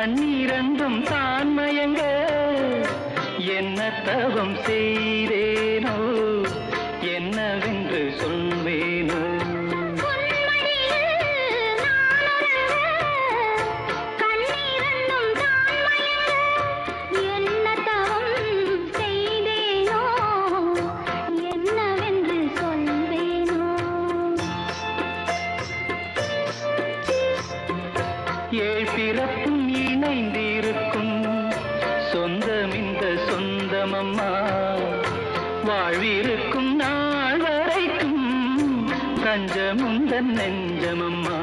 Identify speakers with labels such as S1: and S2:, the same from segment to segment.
S1: கண்ணீரண்டும் தான் மயங்க என்ன தவம் செய்தேனோ என்னவென்று சொல்வேனோ பிறப்பும் இணைந்திருக்கும் சொந்தம் இந்த சொந்தமம்மா வாழ்விருக்கும் நாள் வரைக்கும் தஞ்சமுந்தன் நெஞ்சமம்மா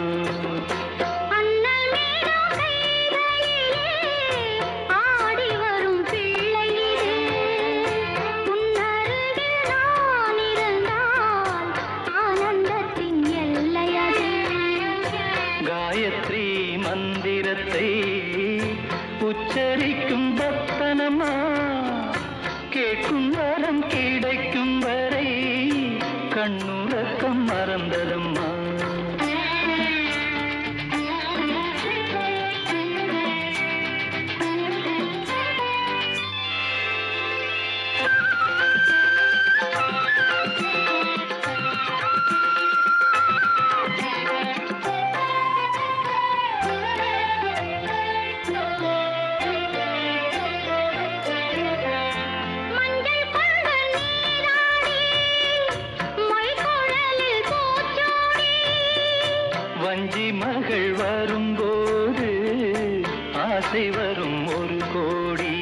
S1: காயத்ரி மந்திரத்தை உச்சரிக்கும் பக்தனம்மா கேட்கும் வரம் கிடைக்கும் வரை கண்ணுறக்கம் மறந்ததம்மா வஞ்சி மகள் வரும்போது ஆசை வரும் ஒரு கோடி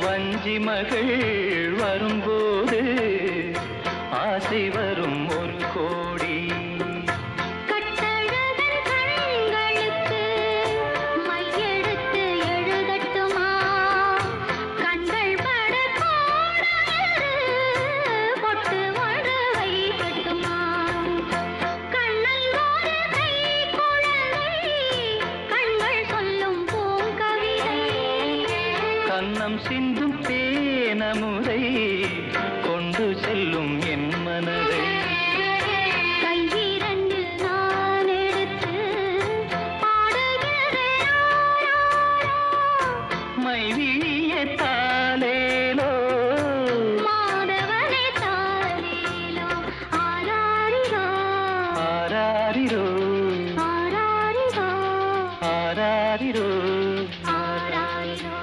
S1: வஞ்சி மகள் வரும்போது ஆசை வரும் ஒரு கோடி கண்ணம் சிந்தும் தேனமுதை கொண்டு செல்லும் என் மனதை
S2: கையிரண்டு நான் எடுத்து
S1: மைவிழிய தாலேலோ
S2: மாதவனே தாலேலோ ஆராரிரோ
S1: ஆராரிரோ
S2: ஆராரிரோ
S1: ஆராரிரோ
S2: ஆராரிரோ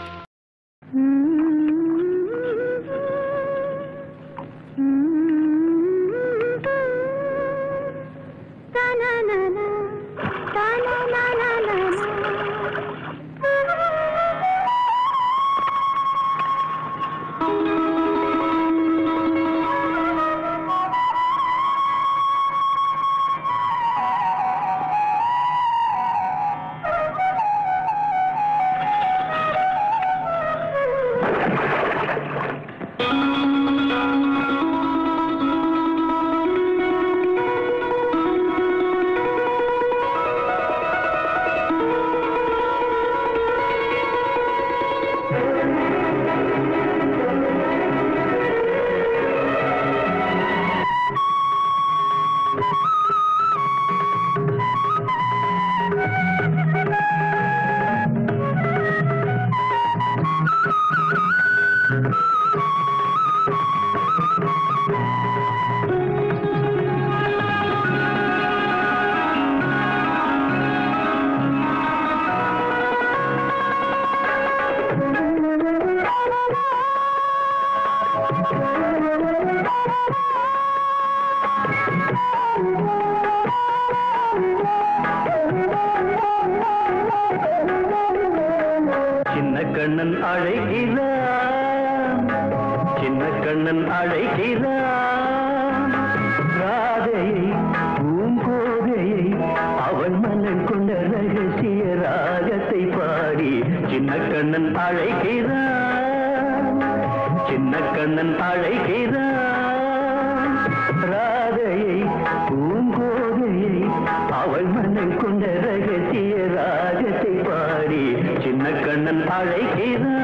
S1: சின்ன கண்ணன் அழைக்கிறான் சின்ன கண்ணன் அழைக்கிறான் ராதையை பூங்கோதையை அவன் மன்னன் கொண்ட ரகசிய ராகத்தை பாடி சின்ன கண்ணன் அழைக்கிறான் சின்ன கண்ணன் அழைக்கிறான் ராதையை பூங்கோதையை அவள் மன்னன் கொண்ட ரகசிய ராகத்தை பாடி சின்ன கண்ணன் அழைக்கிறான்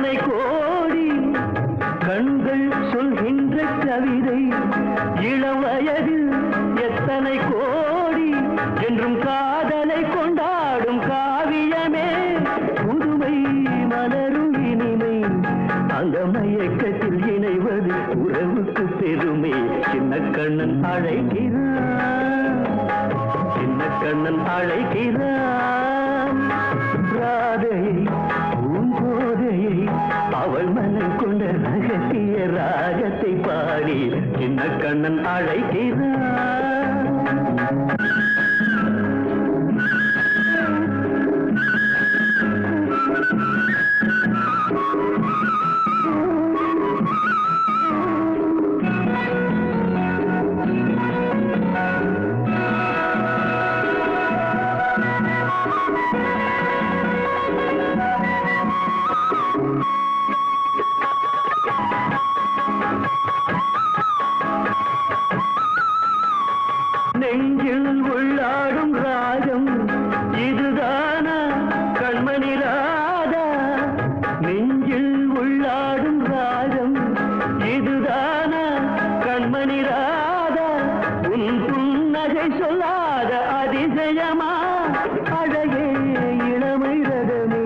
S1: எத்தனை கோடி கண்கள் சொல்கின்ற கவிதை இளவயதில் எத்தனை கோடி என்றும் காதலை கொண்டாடும் காவியமே புதுமை மலரும் இனிமை அந்த மயக்கத்தில் இணைவது உறவுக்கு பெருமை சின்ன கண்ணன் அழைக்கிறான் சின்ன கண்ணன் அழைக்கிறான் ராதையை பூங்கோதையை அவள் மனம் கொண்ட ரகசிய ராகத்தை பாடி சின்ன கண்ணன் அழைக்கிறான் நெஞ்சில் உள்ளாடும் ராகம் இதுதானா கண்மணி ராதா நெஞ்சில் உள்ளாடும் ராகம் இதுதானா கண்மணி ராதா உன் புன்னகை சொல்லாத அதிசயமா அழகே இளமை ரதமே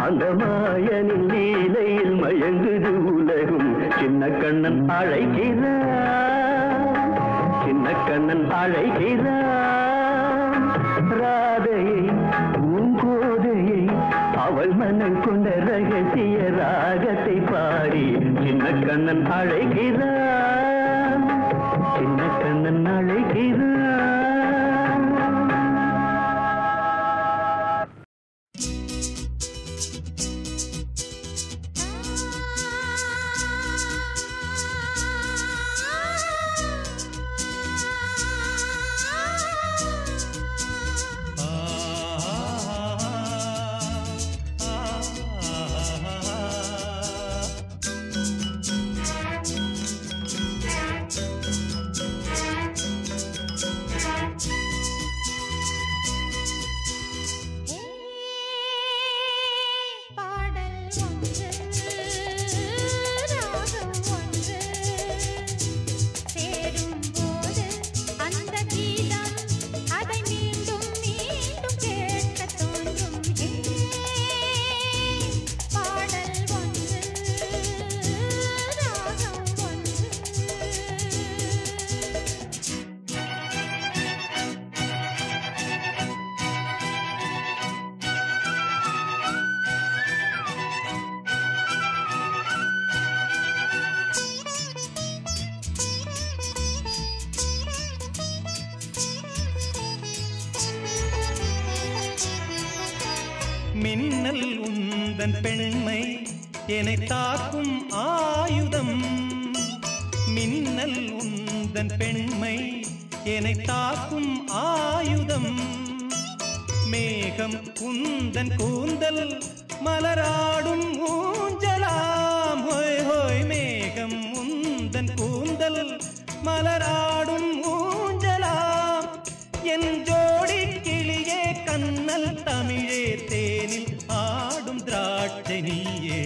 S1: அந்த மாயனின் லீலையில் மயங்குது உலகும் சின்ன கண்ணன் அழைக்கிறான் சின்ன கண்ணன் அழைக்கிறான் ராதையை பூங்கோதையை அவள் மனம் கொண்ட ரகசிய ராகத்தை பாடி சின்ன கண்ணன் அழைக்கிறான் சின்ன கண்ணன் அழைக்கிறான்
S3: மின்னல் உந்தன் பெண்மை என்னை தாக்கும் ஆயுதம் மின்னல் உந்தன் பெண்மை என்னை தாக்கும் ஆயுதம் மேகம் உந்தன் கூந்தல் மலராடும் ஊஞ்சலாம் ஹோய் ஹோய் மேகம் உந்தன் கூந்தல் மலராடும் ஊஞ்சலாம் என் ஜோடி கிளியே கண்ணல் தமிழே தேனில் ஆடும் திராட்சை நீயே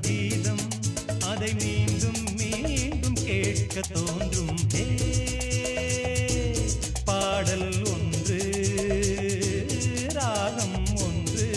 S3: கீதம் அதை மீண்டும் மீண்டும் கேட்க தோன்றும் பாடல் ஒன்று ராகம் ஒன்று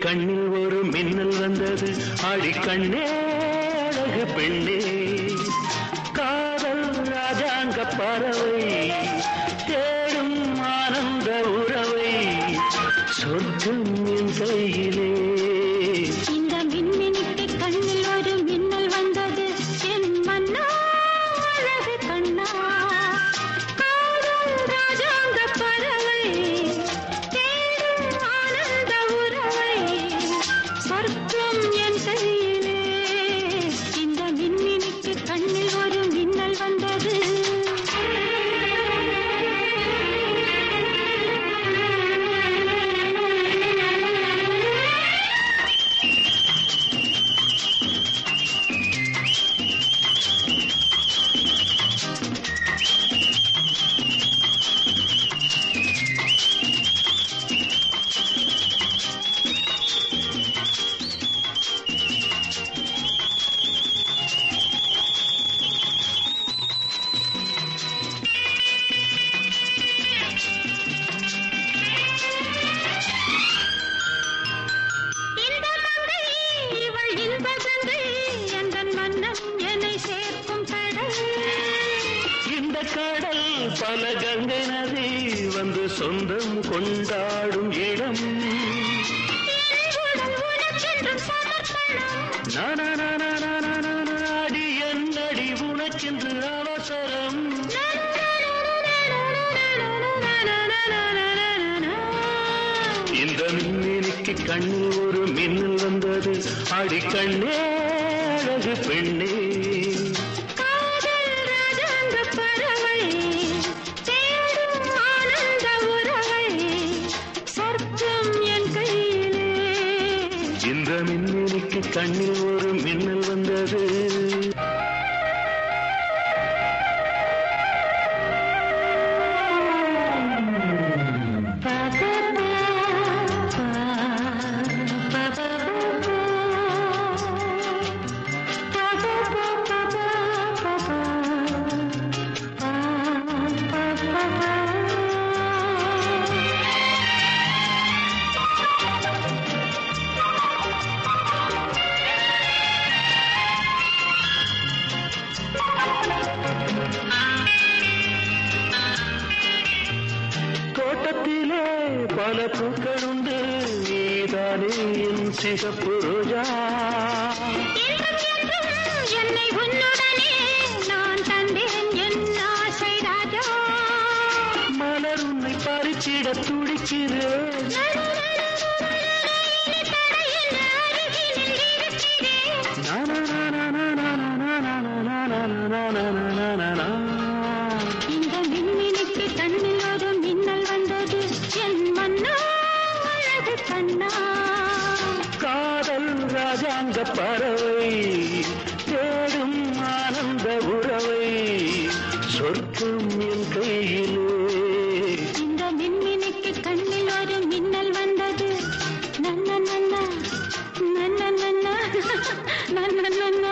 S1: கண்ணில் ஒரு மின்னல் வந்தது ஆடி கண்ணே அழகு பெண்ணே காதல் ராஜாங்க பறவை தேடும் ஆனந்த உறவை சொர்க்கம் என் கையிலே
S2: இந்த மின்மினிக்கு கண்ணில் ஒரு மின்னல் வந்தது என் மன்னா அழகு கண்ணா காதல் ராஜாங்க பறவை தேடும் ஆனந்த உறவை சொர்க்கம் என் கையிலே இந்த மின்மினிக்கு கண்ணில் ஒரு மின்னல் வந்தது
S1: பல கங்கை நதி வந்து சொந்தம் கொண்டாடும் இடம் நாடி என்னடி உனக்கென்று அவசரம் இந்த மின்னினிக்கு கண்ணில் ஒரு மின்னல் வந்தது ஆடி கண்ணே அழகு பெண்ணே மின்னினிக்கு கண்ணில் ஒரு மின்னல் வந்தது தோட்டத்திலே பல பூக்கள் உண்டு நீதானே என் சிகப்பு ரோஜா
S2: என்னை உன்னுடனே நான் தந்தேன் என் ஆசை ராஜா
S1: மலர் உன்னை பறிச்சிட துடிக்கிறேன்
S2: இந்த மின்மினிக்கு கண்ணில் ஒரு மின்னல் வந்தது என் மன்னா அழகு கண்ணா
S1: காதல் ராஜாங்க பறவை தேடும் ஆனந்த உறவை சொர்க்கம் என் கையிலே
S2: இந்த மின்மினிக்கு கண்ணில் ஒரு மின்னல் வந்தது நன்ன நன்ன நன்ன நன்ன நன்ன நன்ன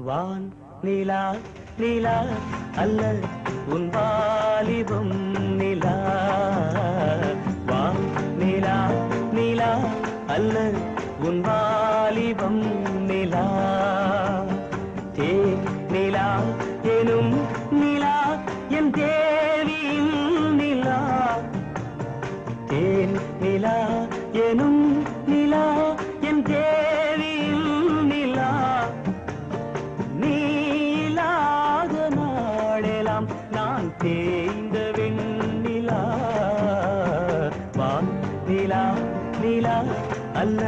S1: வான் நிலா நிலா அல்ல உன் வாலிபம் நிலா. வான் நிலா நிலா அல்ல உன் வாலிபம் நிலா. தே நிலா எனும் நிலா என் தேவியின் நிலா. தேன் நிலா எனும் நிலா என் தேவியின் நிலா. நீலாத நாளெல்லாம் நான் தேய்ந்த வெண்ணிலா. வான் நிலா நிலா அல்ல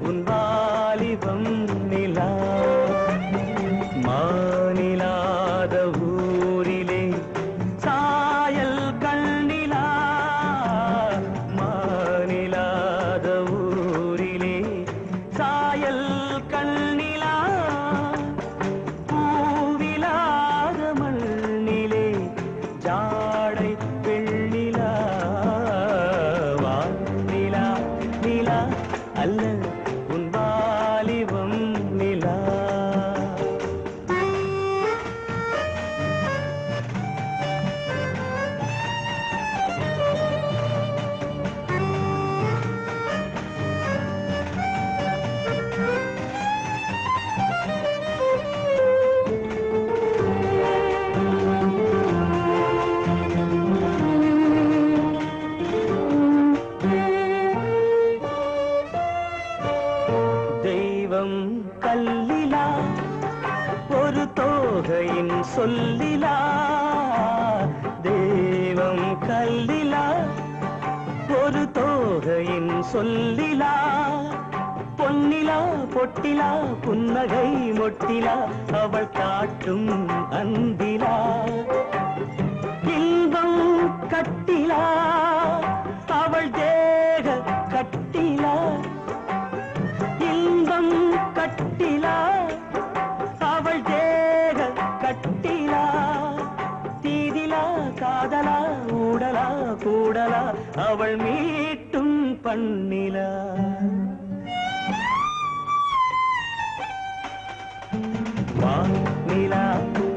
S1: உன் வாலிபம் நிலா. மாநிலாத ஊரிலே சாயல் கண்ணிலா. மாநிலாத ஊரிலே சாயல் கண்ணிலா. பூவிலாத மண்ணிலே ஜாடை வெண்ணிலா. வானிலா நிலா அல்ல உன் வாலிபம் நிலா. தெய்வம் கல்லிலா ஒரு தோகையின் சொல்லிலா. தெய்வம் கல்லிலா ஒரு தோகையின் சொல்லிலா. பொட்டிலா புன்னகை மொட்டிலா அவள் காட்டும் அன்பிலா இன்பம் கட்டிலா அவள் தேக கட்டிலா இன்பம் கட்டிலா அவள் தேக கட்டிலா தீதிலா காதலா ஊடலா கூடலா அவள் மீட்டும் பண்ணிலா வா நிலா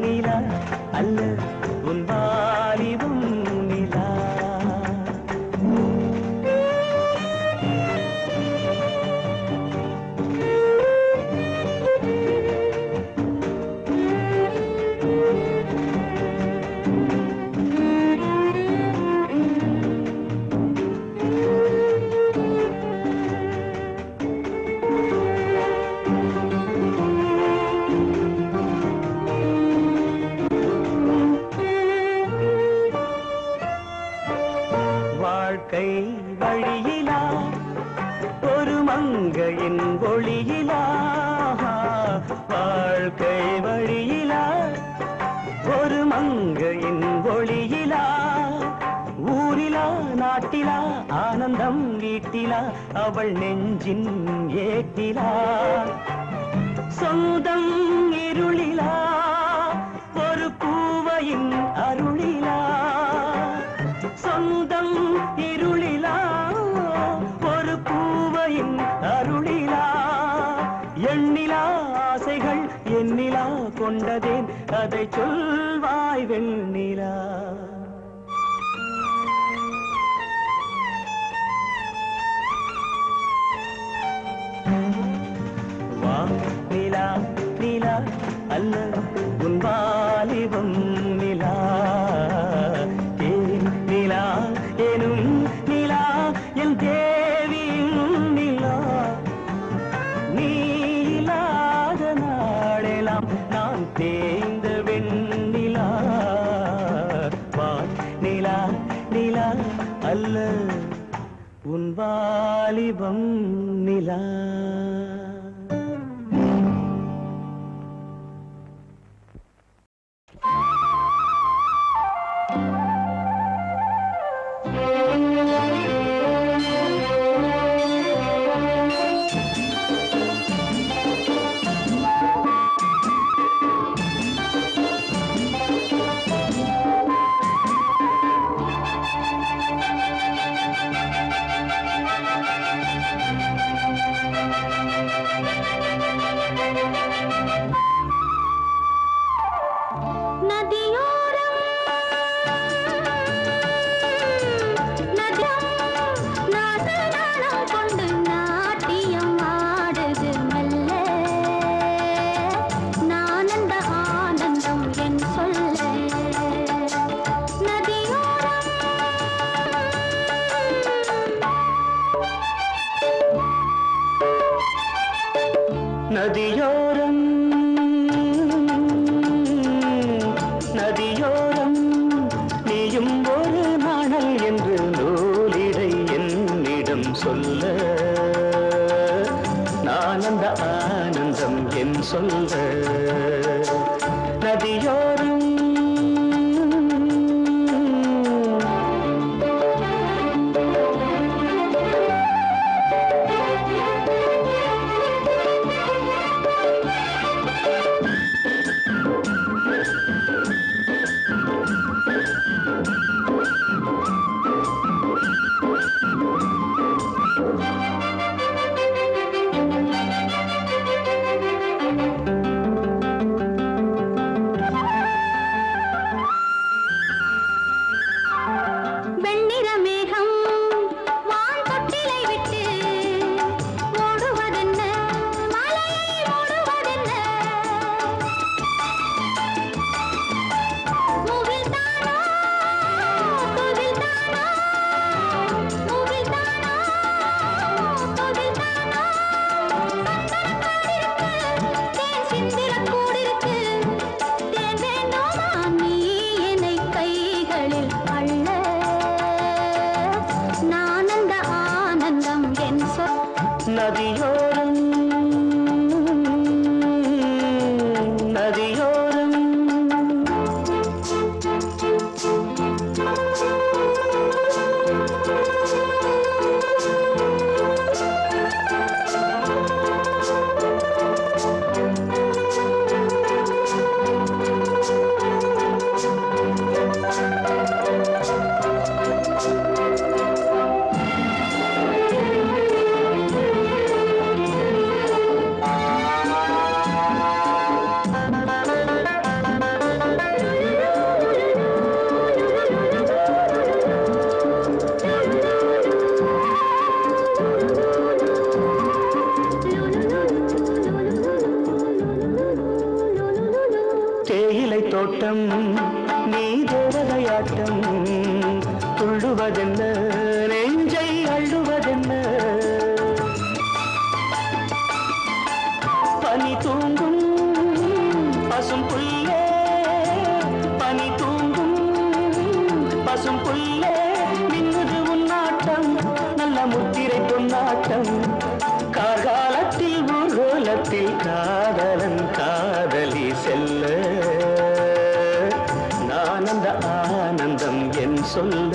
S1: நிலா அல்ல உன் வாலிபம் நிலா வாழ்க்கை வழியிலா ஒரு மங்கையின் ஒளியிலா வாழ்க்கை வழியிலா ஒரு மங்கையின் ஒளியிலா ஊரிலா நாட்டிலா ஆனந்தம் வீட்டிலா அவள் நெஞ்சின் ஏட்டிலா சொந்தம் இருளிலா ஒரு பூவையின் அருளிலா சொந்தம் இருளிலா ஒரு பூவையின் அருளிலா எண்ணிலா ஆசைகள் எண்ணிலா கொண்டதேன் அதை சொல்வாய் வெண்ணிலா வா நிலா நிலா அல்ல உன் வாலிபம் நிலா நிலா எனும் நிலா என் தேவியின் நிலா நீ இல்லாத நாளெல்லாம் நான் தேய்ந்த வெண்ணிலா வா நிலா நிலா அல்ல உன் வாலிபம் நிலா நதியோரம் நதியோரம் நீயும் ஒரு நாணல் என்று நூலிடை என்னிடம் சொல்ல நான் அந்த ஆனந்தம் என் சொல்ல நதியோரம் கூட்டம் நீ தேவதையாட்டம் துள்ளுவதென்ன நெஞ்சை அள்ளுவதென்ன பனி தூங்கும் பசும் புல்லே பனி தூங்கும் பசும் புல்லே மின்னுது உன்னாட்டம் நல்ல முத்திரை பொன்னாட்டம் கார்காலத்தில் ஊர்கோலத்தில் காதலன் காதலி செல்ல நான் அந்த ஆனந்தம் என் சொல்ல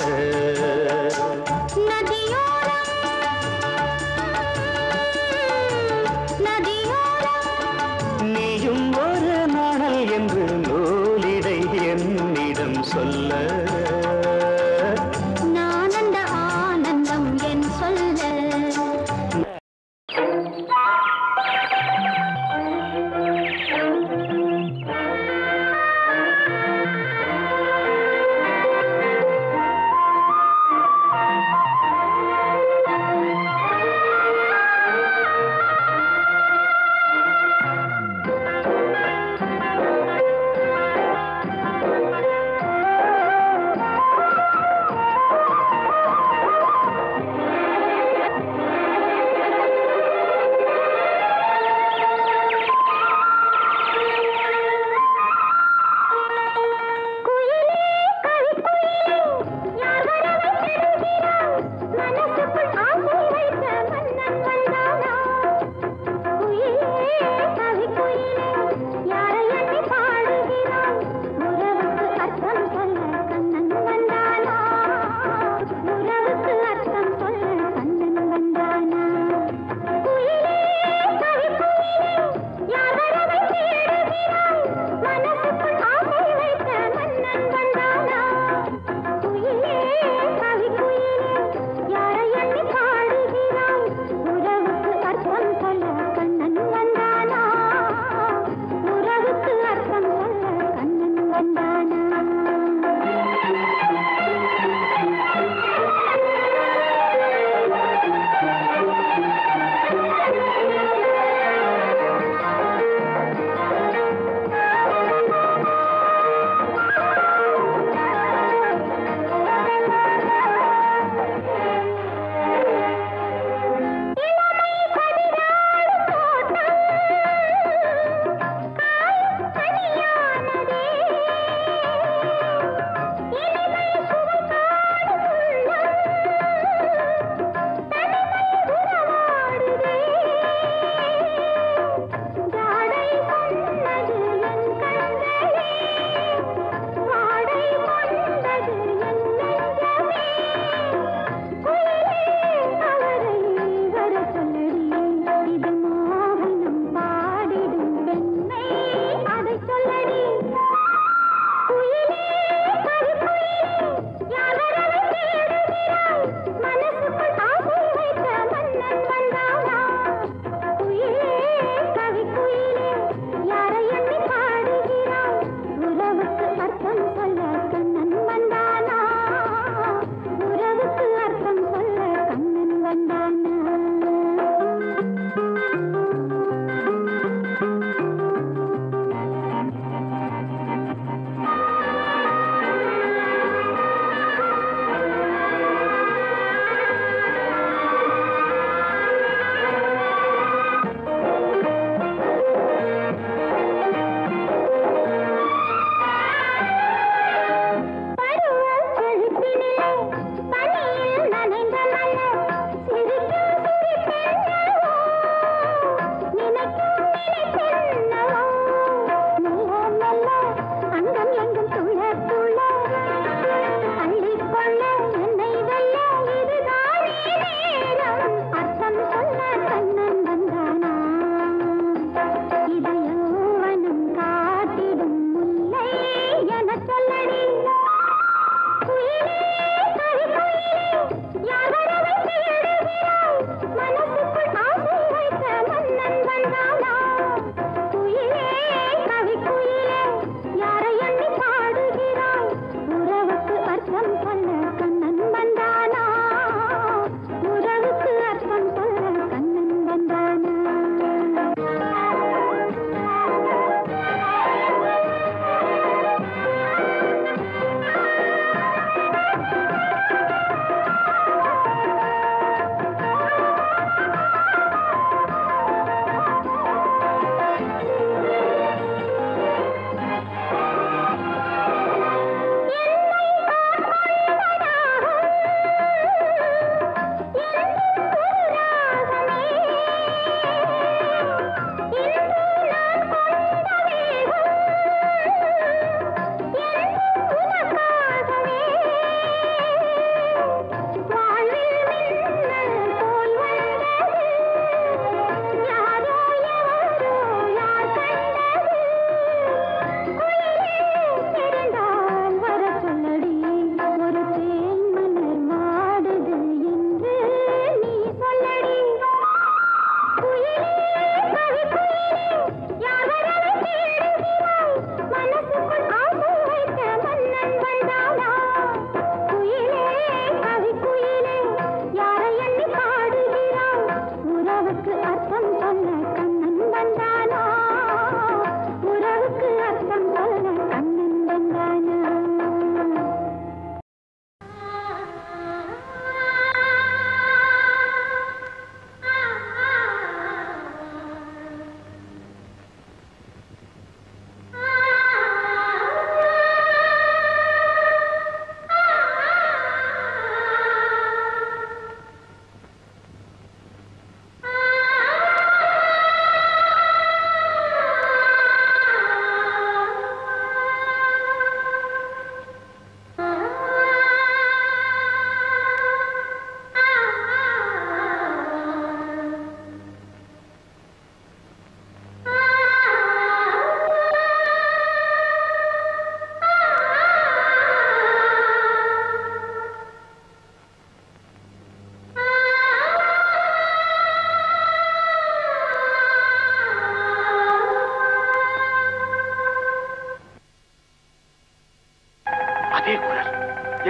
S1: நீயும் ஒரு நாணல் என்று நூலிடை என்னிடம் சொல்ல
S2: நான் அந்த ஆனந்தம் என் சொல்ல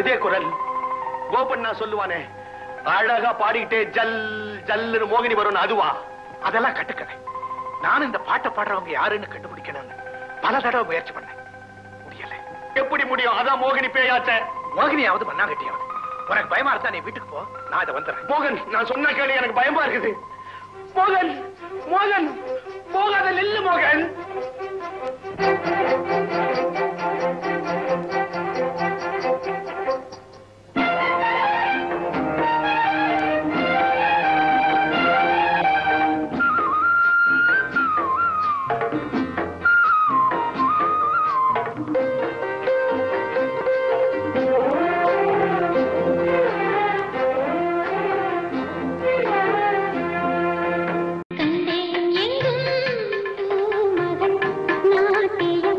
S4: இதே குரல் கோபண்ணா சொல்லுவானே, அழகா பாடிக்கிட்டே ஜல் ஜல்லுன்னு மோகினி வரும், அதுவா? அதெல்லாம் கட்டுக்கதை. நானும் இந்த பாட்டை பாடுறவங்க யாருன்னு கண்டுபிடிக்கணும்னு பல தடவை முயற்சி பண்ணேன், முடியல. எப்படி முடியும்? அதான் மோகினி பேயாச்ச. மோகினியாவது மண்ணாங்கட்டியாவது. உனக்கு பயமா இருந்தா நீ வீட்டுக்கு போ, நான் இதை வந்துடுறேன். மோகன், நான் சொன்ன கேள்வி, எனக்கு பயமா இருக்குது. மோகன் மோகன் போகாத, நில்லு மோகன்.
S2: கண்டேன் எங்கும் பூமகள் நாட்டியம்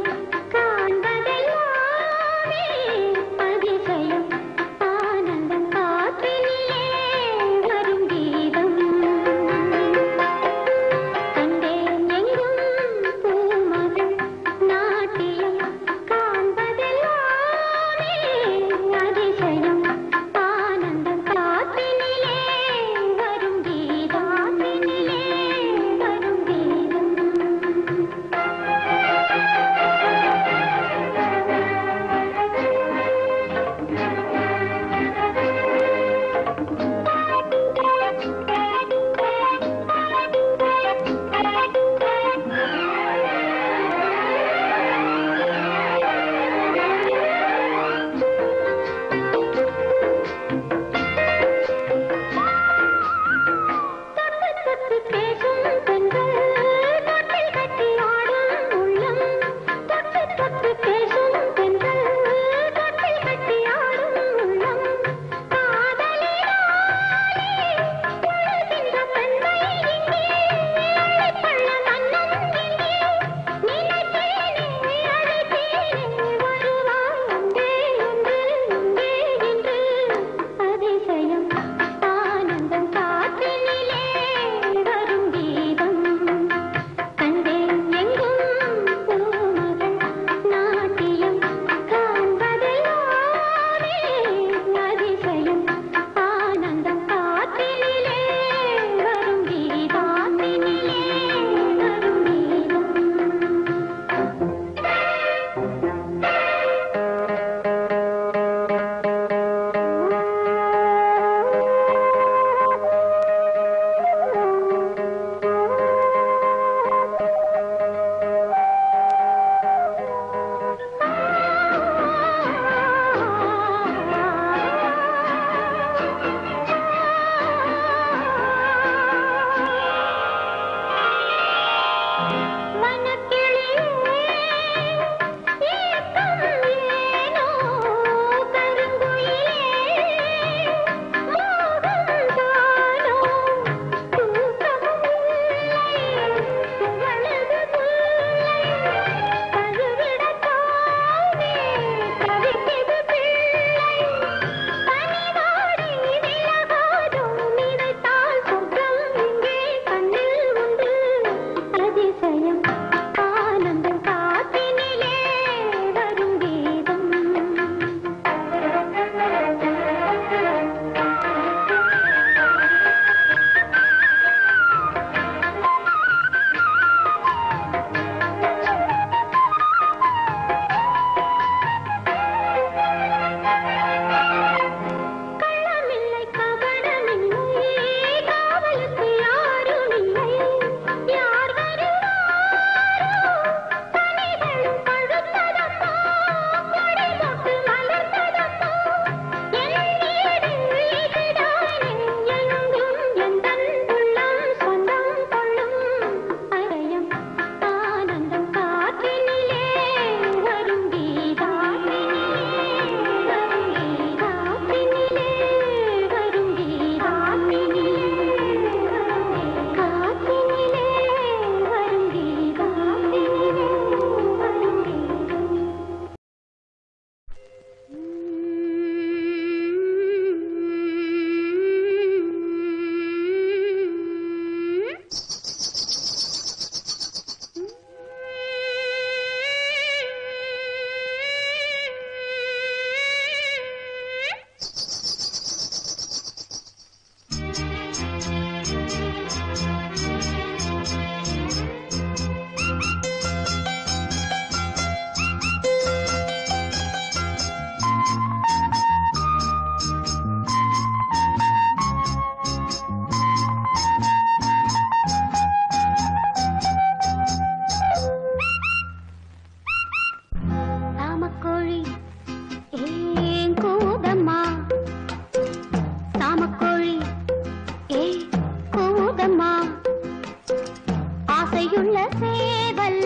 S2: ஆசையுள்ள சேவல்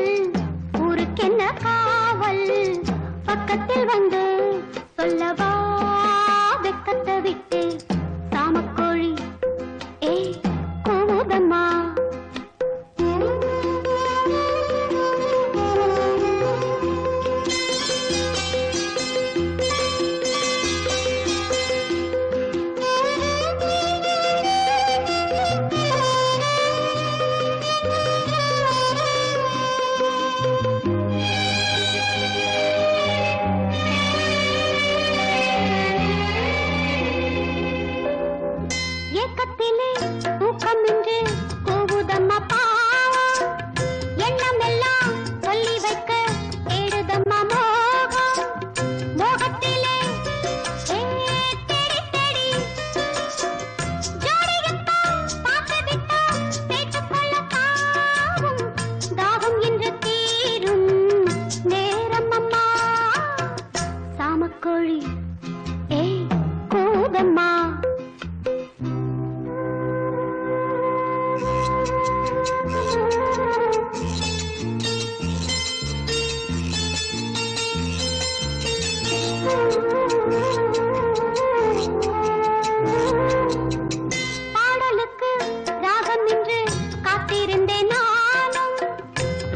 S2: ஊருக்கென்ன காவல் பக்கத்தில் வந்து சொல்லவா வெக்கத்தை விட்டு சாமக்கோழி ஏய் கூவுதம்மா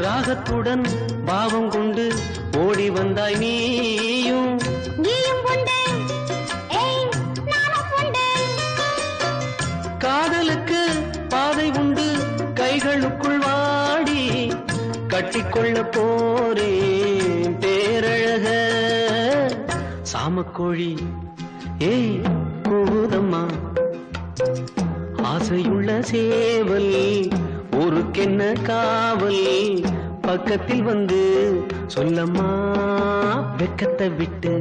S1: ராகத்துடன் பாவம் கொண்டு ஓடி வந்தாய் நீயும் காதலுக்கு பாதை உண்டு கைகளுக்குள் வாடி கட்டிக்கொள்ள போறேன் பேரழக சாமக்கோழி ஏய் கூவுதம்மா ஆசையுள்ள சேவல் ஊருக்கென்ன காவல் பக்கத்தில் வந்து சொல்லம்மா வெக்கத்தை விட்டு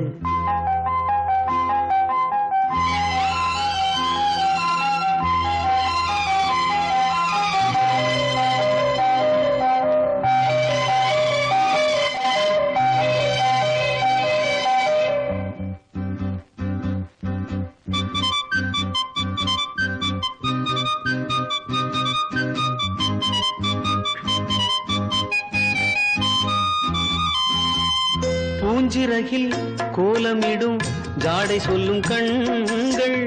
S1: பூஞ்சிறகில் கோலமிடும் ஜாடை சொல்லும் கண்கள்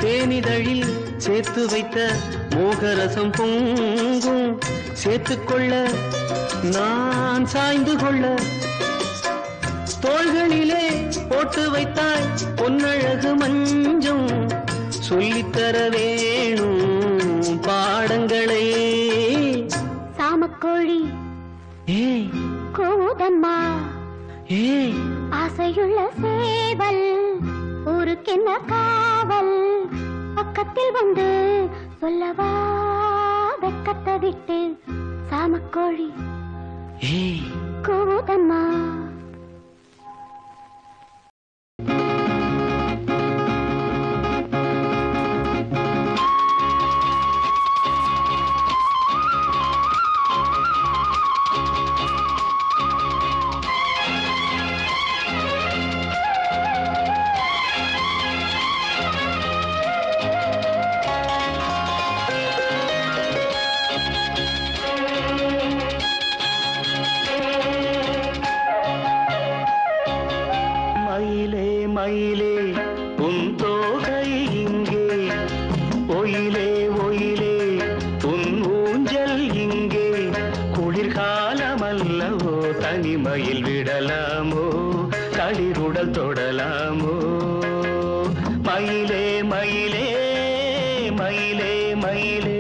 S1: தேனிதழில் சேர்த்து வைத்த மோகரசம் பொங்கும் சேர்த்துக்கொள்ள நான் சாய்ந்து கொள்ள தோள்களிலே போட்டு வைத்தாய் பொன்னழகு மஞ்சம் சொல்லித்தர வேணும் பாடங்களை
S2: சாமக்கோழி
S1: ஏய்
S2: கூவுதம்மா
S1: ஏய்
S2: ஆசையுள்ள சேவல் ஊருக்கென்ன காவல் பக்கத்தில் வந்து சொல்லவா வெக்கத்தை விட்டு சாமக்கோழி
S1: ஏய்
S2: கூவுதம்மா
S1: மயிலே உன் தோகை இங்கே ஒயிலே ஒயிலே உன் ஊஞ்சல் இங்கே குளிர்காலமல்லவோ தனிமையில் விடலாமோ களிருடல் தொடலாமோ மயிலே மயிலே மயிலே மயிலே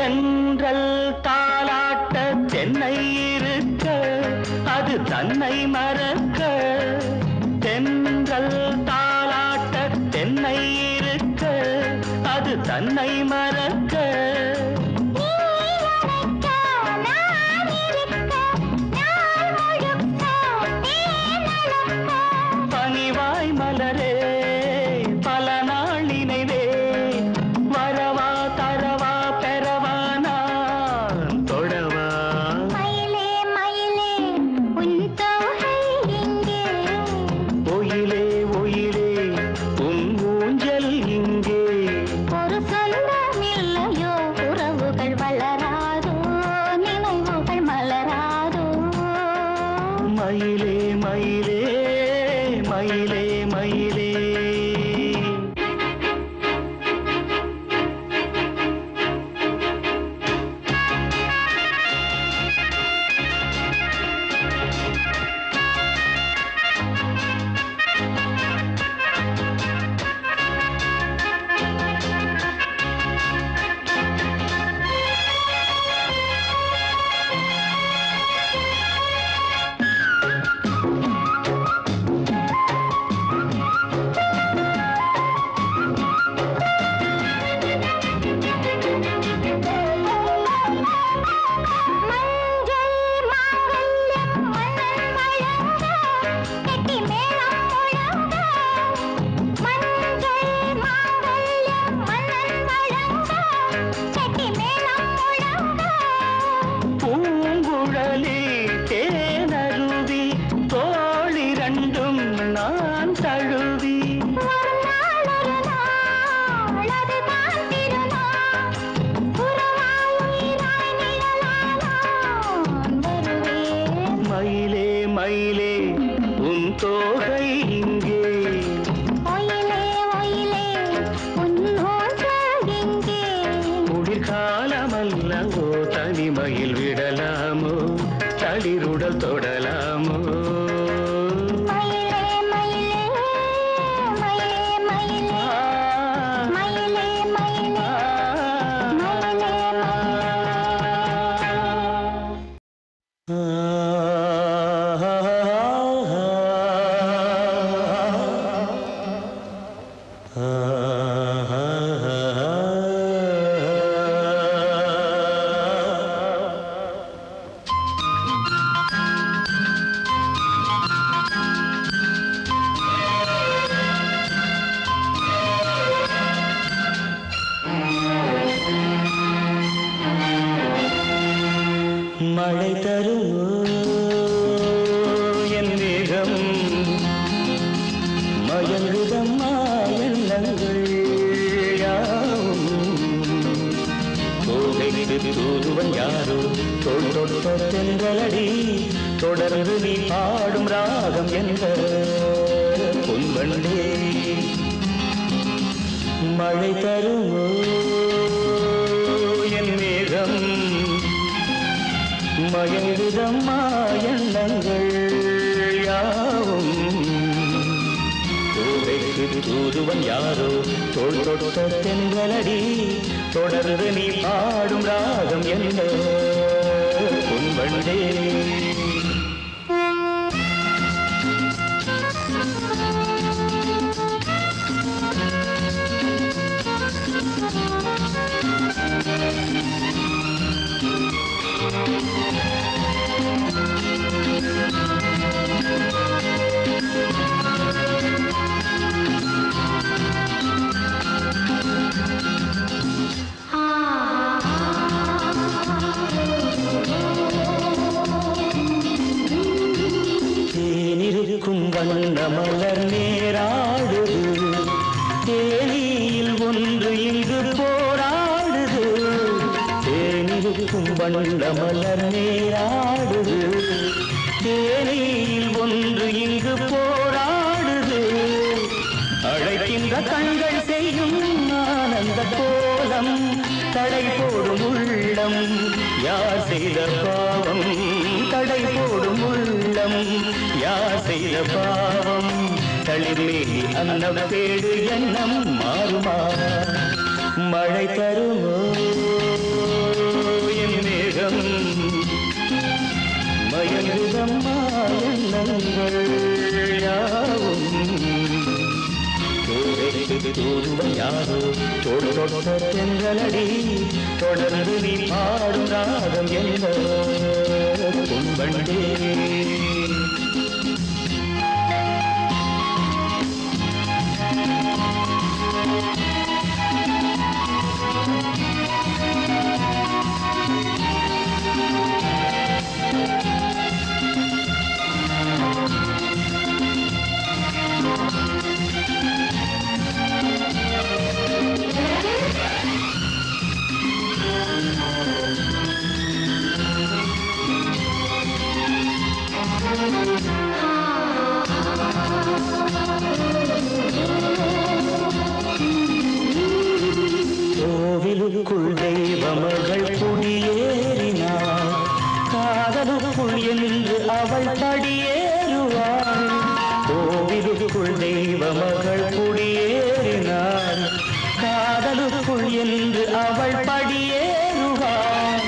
S1: தென்றல் தாலாட்ட தென்னை இருக்க அது தன்னை மறக்க தென்றல் தாலாட்ட தென்னை இருக்க அது தன்னை மறக்க பனிவாய் மலரே பல நாள் நினைவே வரவா தரவா பெறவா நான் தொடவா
S2: மயிலே மயிலே உன் தோகை எங்கே
S1: ஒயிலே ஒயிலே உன் ஊஞ்சல் இங்கே
S2: ஒரு சொந்தம் இல்லையோ உறவுகள் வளராதோ நினைவுகள் மலராதோ
S1: மயிலே மயிலே மயிலே மயிலே பூங்குழலி தேனருவி தோளிரண்டும் நான் தழுவி மயிலே மயிலே உன் தோகை இங்கே குளிர்காலமல்லவோ தனிமையில் விடலாமோ தளிருடல் தொடலாமோ மழை தருமோ என் மேகம் மயங்குதம்மா எண்ணங்கள் யாவும் கோகைக்கு தூதுவன் யாரோ தோள் தொட்ட தென்றலடி தொடர்ந்து நீ பாடும் ராகம் என்ற பொன்வண்டே மழை தருமோ என் மேகம் மயங்குதம்மா எண்ணங்கள் யாவும் கோகைக்கு தூதுவன் யாரோ தோள் தொட்ட தென்றலடி தொடர்ந்து நீ பாடும் ராகம் என்ற பொன்வண்டே தேனிருக்கும் வண்ண மலர் நேராடுது தேனியில் ஒன்று இங்கு போராடுது தேனிருக்கும் வண்ண மலர் நேராடுது தேனியில் ஒன்று இங்கு போராடுது அழைக்கின்ற கண்கள் செய்யும் ஆனந்த கோலம் தடை போடும் உள்ளம் யார் செய்த பாவம் தடை போடும் உள்ளம் யார் செய்த பாவம் தளிர்மேனி அன்னம் தேடு எண்ணம் மாறுமா மழை தருமோ மயங்குதம்மா எண்ணங்கள் யாவும் தூதுவன் யாரோ தொட தெங்களடி தொடர்ந்து நீ பாடும் ராகம் என்ன பொன்பண்டே கோவிலுக்குள் தெய்வமகள் குடியேறினாள் காதலுக்குள் என்று அவள் படியேறுவாள் கோவிலுக்குள் தெய்வமகள் குடியேறினாள் காதலுக்குள் என்று அவள் படியேறுவாள்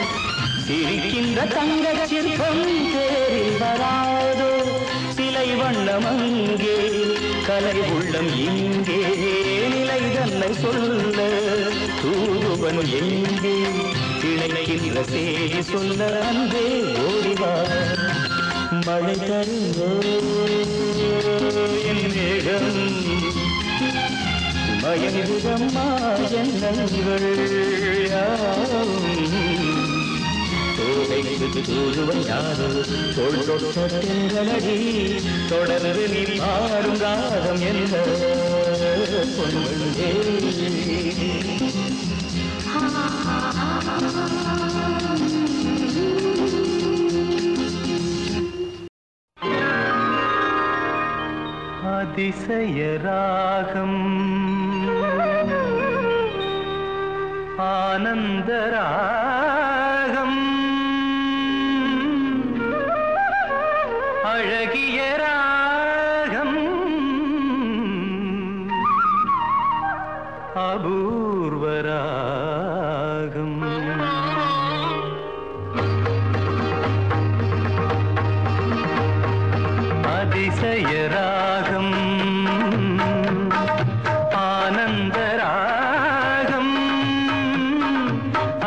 S1: சிரிக்கின்ற தங்க சிற்பம் தேரில் வராதோ சிலை வண்ணம் அங்கே கலை உள்ளம் இங்கே நிலை தன்னை சொல்ல தூதுவன் எங்கே இணைக்கின்ற செய்தி சொல்ல அன்பே ஓடிவா மழை தருவோ என் மேகம் மயங்குதம்மா எண்ணங்கள் தூதுவன் யாரோ தொட்ட தெங்களடி தொடர்ந்து நீ பாடும் ராகம் என்ன பொன்வண்டே அதிசய ராகம் ஆனந்த ராகம் அழகிய ராகம் அபூர்வ ராகம் அதிசய ராகம் ஆனந்த ராகம்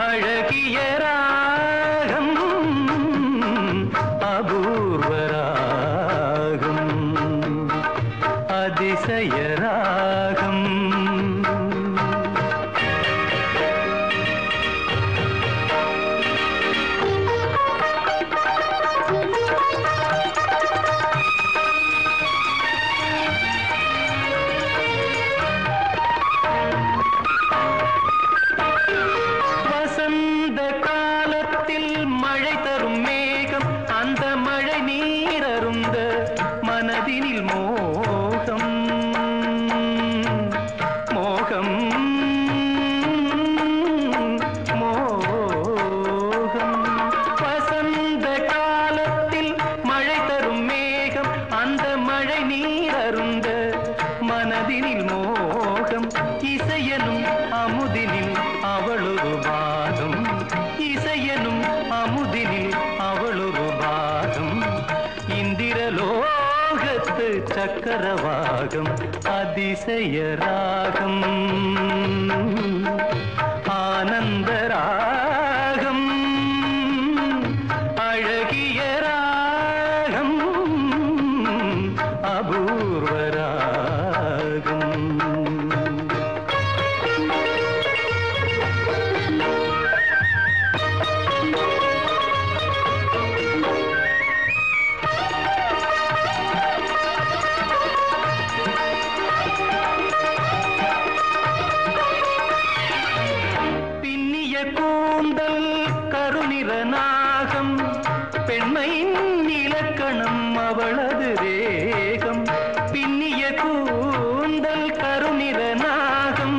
S1: அழகிய ராகம் அபூர்வ ராகம் அதிசய ராகம் மனதினில் மோகம் மோகம் மோகம் வசந்த காலத்தில் மழை தரும் மேகம் அந்த மழை நீர் அருந்த மனதினில் மோகம் இசையனும் அமுதினில் அவளொரு பாகம் இசையனும் அமுதினில் அவளொரு பாகம் இந்திரலோகத்து சக்கரவாகம் அதிசய ராகம் ஆனந்த ராகம் அழகிய ராகம் அபூர்வ ராகம் கூந்தல் கருநிற நாகம் பெண்மையின் இலக்கணம் அவளது வேகம் பின்னிய கூந்தல் கருநிற நாகம்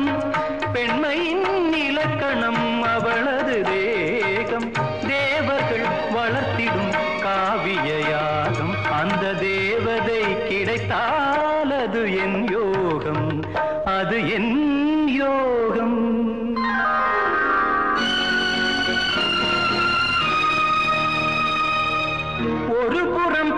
S1: பெண்மையின் இலக்கணம் அவளது வேகம் தேவர்கள் வளர்த்திடும் காவிய யாகம் அந்த தேவதை கிடைத்தால் அது என் யோகம் அது என் யோகம் ஒரு புறம்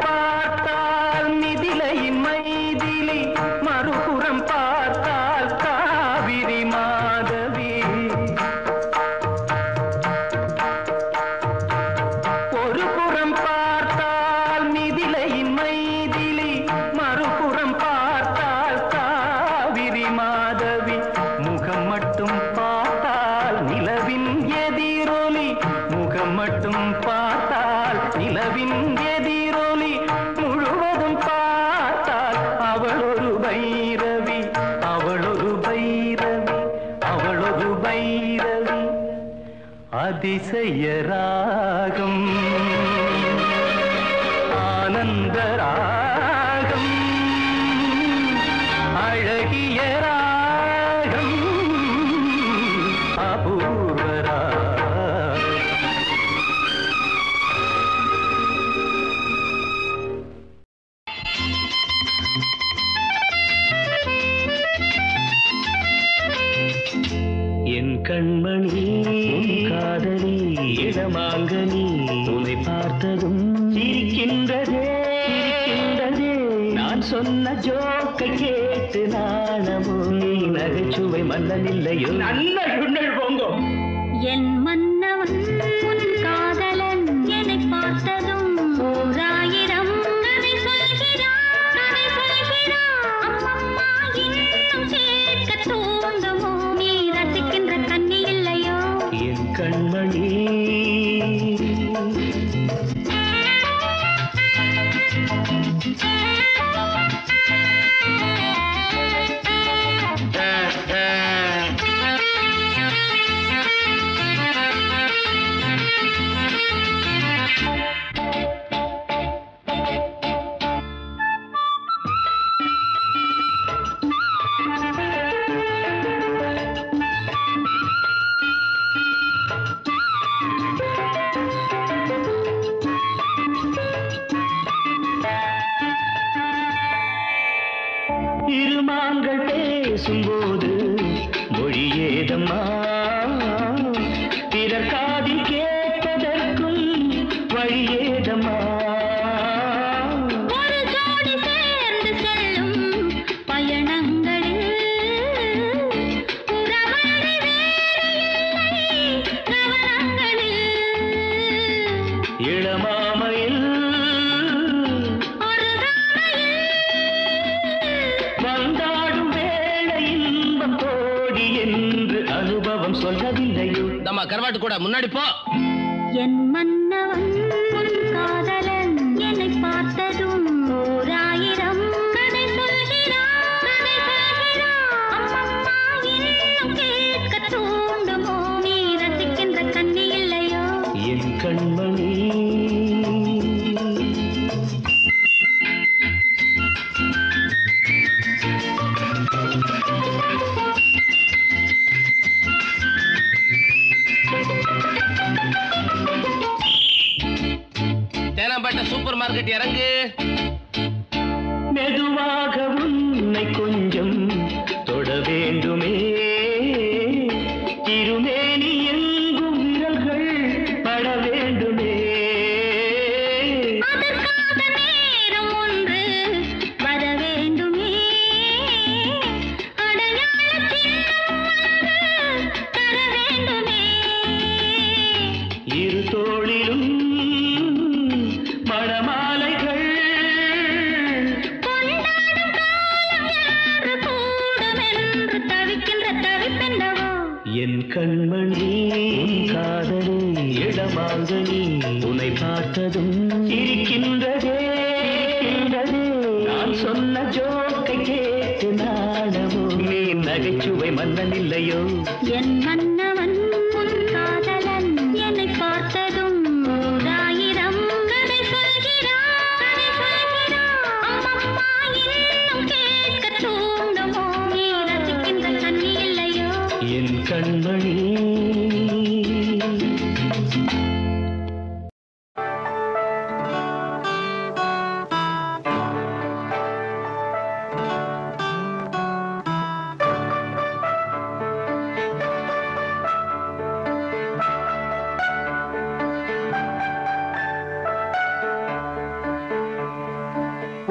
S1: அதிசய ராகம் ஆனந்த ராகம் அழகிய ராகம் அபூர்வ ராகம். என் கண்மணி உன் காதலி இடமாங்கனி உன்னை பார்த்ததும் சிரிக்கின்றதே சிரிக்கின்றதே நான் சொன்ன ஜோக்கை கேட்டு நாணமோ நீ நகைச்சுவை மன்னனில்லையோ நல்ல சுண்ணல் போங்கோ
S2: என் மன்னவன் உன் காதலன் என்னை பார்த்ததும் ஓராயிரம் கதை சொல்கிறான் அம்மம்மா இன்னும் கேட்க தோன்றுமோ நீ ரசிக்கின்ற கண்ணி இல்லையோ
S1: என் கண்மணி இருமாங்கள் பேசும்போது மொழியேதம்மா பிறர் காதில் கேட்பதற்கும் வழியேதம்மா
S2: ஒரு ஜோடி சேர்ந்து செல்லும் பயணங்களில் உறவழி வேறு இல்லை கவனங்களில்
S1: இளமாமையில்
S2: ஒரு ராமையில்
S1: வந்தாடும் வேளை இன்பம் கோடி என்று அனுபவம் சொல்லவில்லையோ
S5: நம்ம கருவாட்டு கூட முன்னாடி போ.
S2: என் மன்னவன் உன் காதலன் என்னை பார்த்ததும் ஓராயிரம் கதை சொல்கிறான் அம்மம்மா இன்னும் கேட்க தூண்டுமோ நீ ரசிக்கின்ற கண்ணி இல்லையோ
S1: என் கண்மணி
S5: தேனாம்பேட்டை சூப்பர் மார்க்கெட் இறங்கு.
S1: மெதுவாக உன்னை கொஞ்சம் தொட வேண்டுமே திருமேனி எங்கும் விரல்கள் பட வேண்டுமே
S2: அதற்காக நேரம் ஒன்று வர வேண்டுமே அடையாள சின்னம் ஒன்று தர வேண்டுமே
S1: இரு தோளிலும் மணமாலைகள்
S2: கொண்டாடும் காலம் என்று கூடுமென்று தவிக்கின்ற தவிப்பென்னவோ
S1: என் கண்மணி உன் காதலி இடமாங்கனி உன்னை பார்த்ததும் சிரிக்கின்றதே சிரிக்கின்றதே நான் சொன்ன ஜோக்கை கேட்டு நாணமோ நீ நகைச்சுவை மன்னனில்லையோ
S2: என் மன்னவன் உன் காதலன் என்னை பார்த்ததும் ஓராயிரம் கதை சொல்கிறான் அம்மம்மா இன்னும் கேட்க தூண்டுமோ நீ ரசிக்கின்ற கண்ணி இல்லையோ
S1: என் கண்மணி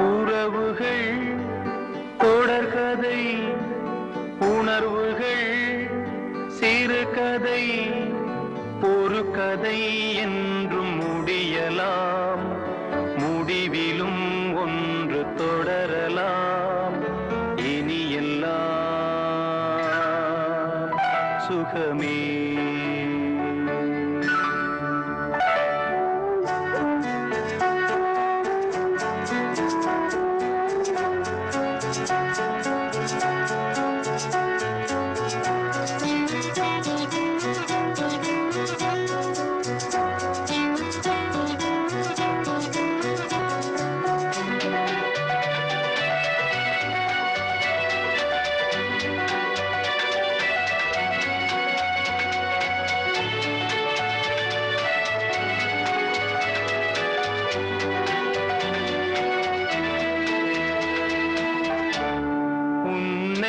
S1: உறவுகள் தொடர்கதை உணர்வுகள் சிறுகதை ஒரு கதை என்றும் முடியலாம் முடிவிலும் ஒன்று தொடரலாம் இனி எல்லாம் சுகமே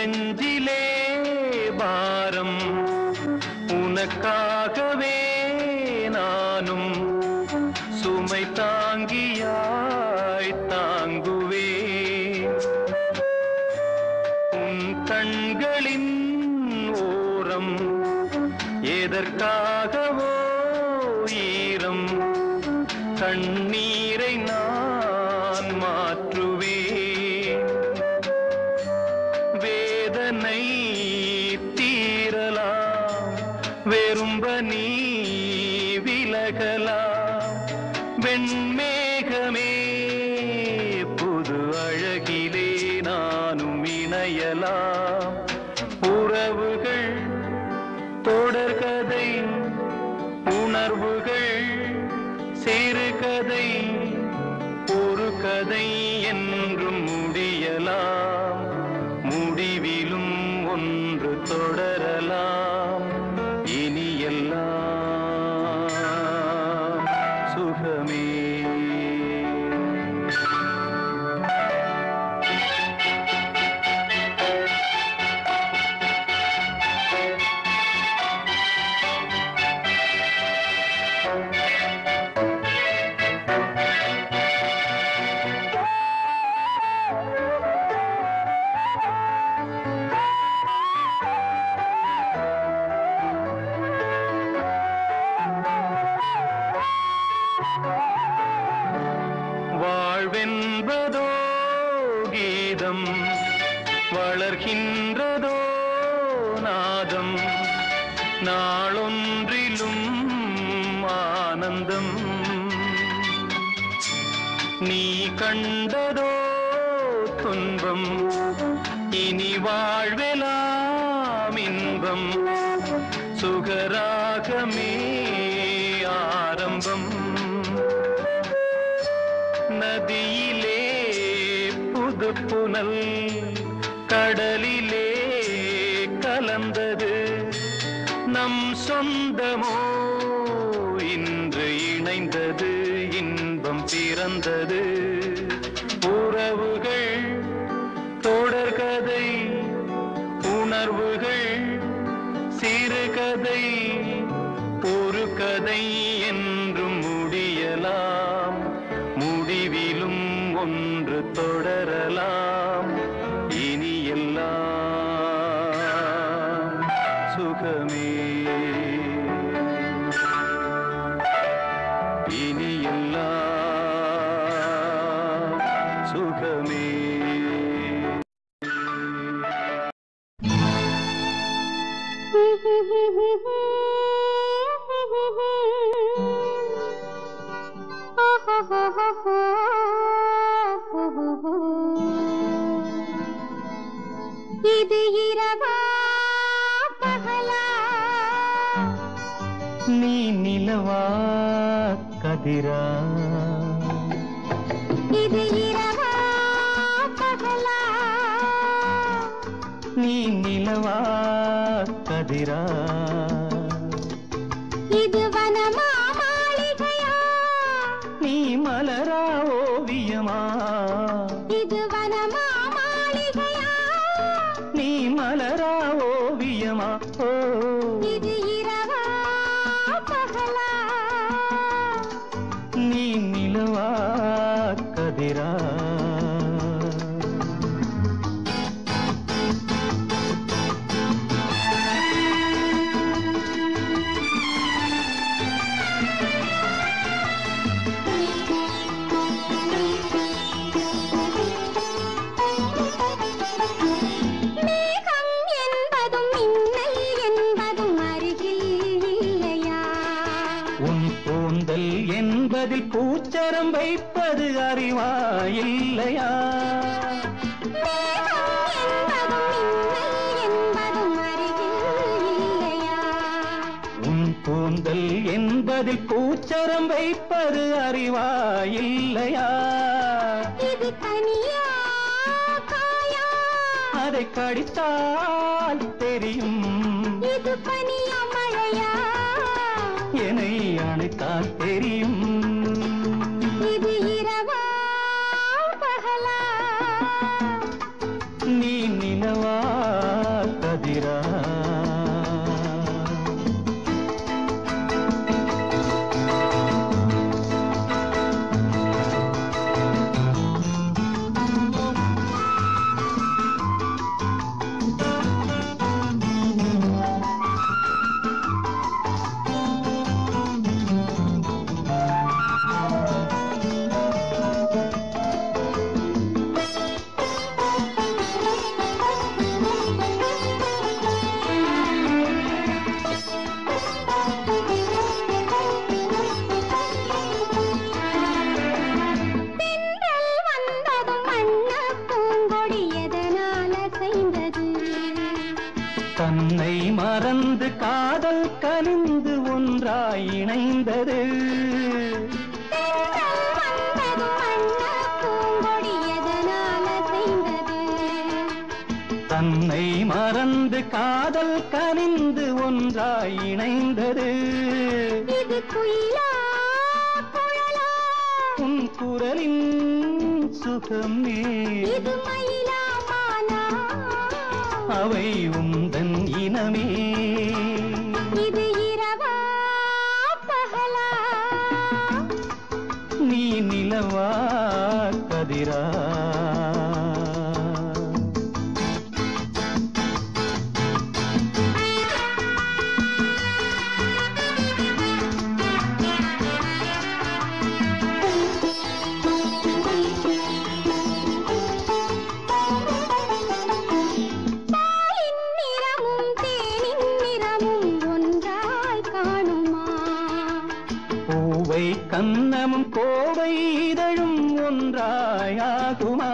S1: நெஞ்சிலே பாரம் உனக்காகவே நானும் சுமை தாங்கியாய் தாங்குவேன் உன் கண்களின் ஓரம் எதற்காகவோ ஈரம் கண்ணீரை நான் மாற்றுவேன் வேதனை தீரலாம் வெறும்ப நீ விலகலாம் வெண்மேகமே புது அழகிலே நானும் இணையலாம் உறவுகள் தொடர்கதை உணர்வுகள் சிறுகதை ஒரு கதை என்றும் முடியலாம் முடிவிலும் ஒன்று தொடரலாம் இனி எல்லாம் சுகமே வாழ்வென்பதோ கீதம் வளர்கின்றதோ நாதம் நாளொன்றிலும் ஆனந்தம் நீ கண்டதோ துன்பம் இனி வாழ்வெலாம் இன்பம் சுகராகமே ஆரம்பம் நதியிலே புது புனல் கடலிலே கலந்தது நம் சொந்தமோ இன்று இணைந்தது இன்பம் பிறந்தது உறவுகள் தொடர்கதை உணர்வுகள் சிறுகதை ஒரு கதை என்றும் முடியலாம் முடிவிலும் ஒன்று தொடரலாம் இனி எல்லாம் சுகமே இனி எல்லாம் சுகமே
S2: இது இரவா பகலா
S1: நீ நிலவா கதிரா
S2: இது இரவா பகலா
S1: நீ நிலவா கதிரா
S2: இது வனமா மாளிகையா
S1: நீ மலரா ஓவியமா
S2: இது வனமா மாளிகையா
S1: நீ மலரா ஓவியமா ஓ
S2: இது இரவா பகலா
S1: நீ நிலவா கதிரா என்பதில் பூச்சரம் வைப்பது அறிவா இல்லையா உன் கூந்தல் என்பதில் பூச்சரம் வைப்பது அறிவா இல்லையா
S2: இது தனியா காயா
S1: அதை கடித்தால் தெரியும்
S2: இது பனியா மழையா
S1: என்னை அணைத்தால் தெரியும்
S2: இது இரவா பகலா
S1: நீ நிலவா கனிந்து ஒன்றாய் இணைந்தது. தன்னை மறந்து காதல் கனிந்து ஒன்றாய் இணைந்தது.
S2: இது குயிலா குழலா
S1: உன் குரலின் சுகமே
S2: இது மயிலா மானா
S1: அவை உந்தன் இனமே.
S2: இது இரவா பகலா
S1: நீ நிலவா கதிரா. பூவை கன்னமும் கோவை இதழும் ஒன்றாயாகுமா?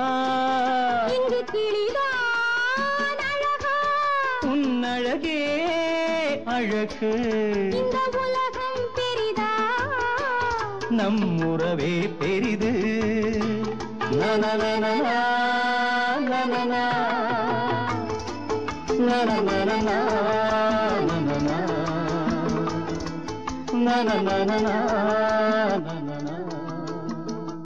S2: இங்கு கிளிதான் அழகா
S1: உன்னழகே அழகு.
S2: இந்த உலகம் பெரிதா
S1: நம் உறவே பெரிது. நனநனனா, நனனா, நனநனனா, நனனா, நனநனனா, நனனா.